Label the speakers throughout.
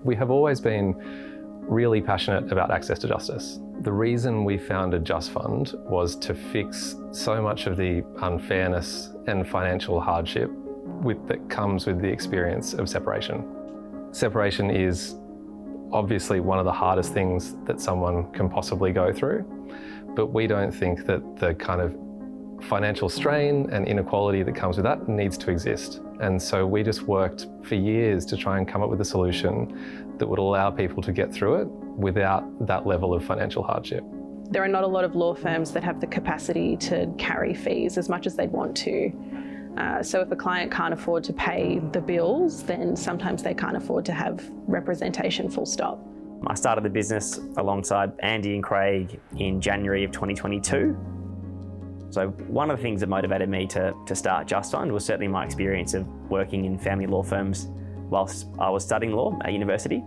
Speaker 1: We have always been really passionate about access to justice. The reason we founded JustFund was to fix so much of the unfairness and financial hardship that comes with the experience of separation. Separation is obviously one of the hardest things that someone can possibly go through, but we don't think that the kind of financial strain and inequality that comes with that needs to exist. And so we just worked for years to try and come up with a solution that would allow people to get through it without that level of financial hardship.
Speaker 2: There are not a lot of law firms that have the capacity to carry fees as much as they'd want to. So if a client can't afford to pay the bills, then sometimes they can't afford to have representation, full stop.
Speaker 3: I started the business alongside Andy and Craig in January of 2022. So one of the things that motivated me to start JustFund was certainly my experience of working in family law firms whilst I was studying law at university.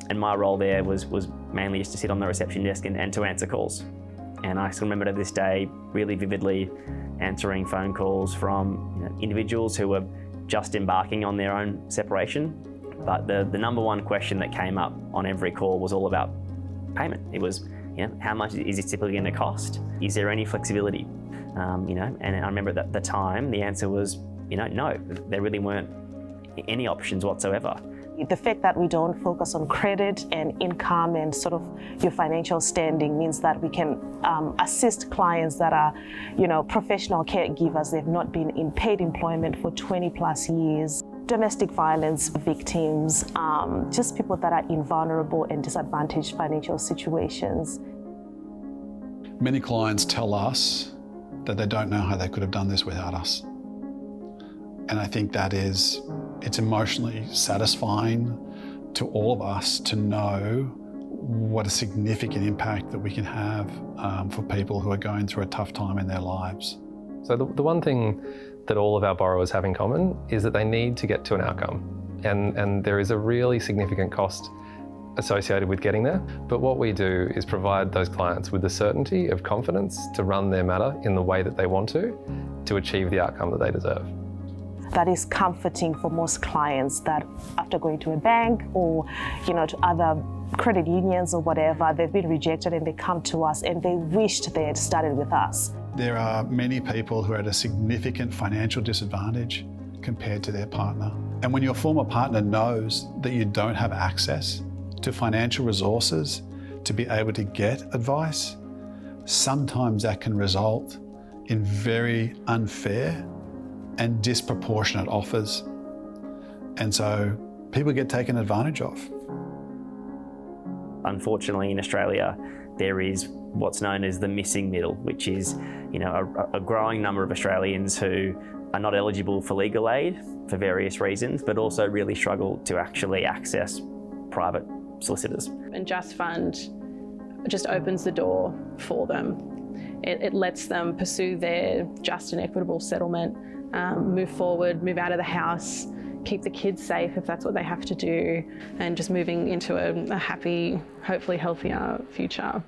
Speaker 3: And my role there was mainly just to sit on the reception desk and to answer calls. And I still remember to this day really vividly answering phone calls from individuals who were just embarking on their own separation. But the number one question that came up on every call was all about payment. It was, how much is it typically going to cost? Is there any flexibility? And I remember at the time the answer was, no, there really weren't any options whatsoever.
Speaker 4: The fact that we don't focus on credit and income and sort of your financial standing means that we can assist clients that are, professional caregivers. They've not been in paid employment for 20 plus years. Domestic violence victims, just people that are in vulnerable and disadvantaged financial situations.
Speaker 5: Many clients tell us that they don't know how they could have done this without us. And I think it's emotionally satisfying to all of us to know what a significant impact that we can have for people who are going through a tough time in their lives.
Speaker 1: So the one thing that all of our borrowers have in common is that they need to get to an outcome. And there is a really significant cost associated with getting there. But what we do is provide those clients with the certainty of confidence to run their matter in the way that they want to achieve the outcome that they deserve.
Speaker 4: That is comforting for most clients that after going to a bank or, to other credit unions or whatever, they've been rejected and they come to us and they wished they had started with us.
Speaker 5: There are many people who are at a significant financial disadvantage compared to their partner. And when your former partner knows that you don't have access to financial resources to be able to get advice, sometimes that can result in very unfair and disproportionate offers. And so people get taken advantage of.
Speaker 3: Unfortunately, in Australia, there is what's known as the missing middle, which is a growing number of Australians who are not eligible for legal aid for various reasons, but also really struggle to actually access private solicitors.
Speaker 2: And JustFund just opens the door for them. It lets them pursue their just and equitable settlement, move forward, move out of the house, keep the kids safe if that's what they have to do, and just moving into a happy, hopefully healthier future.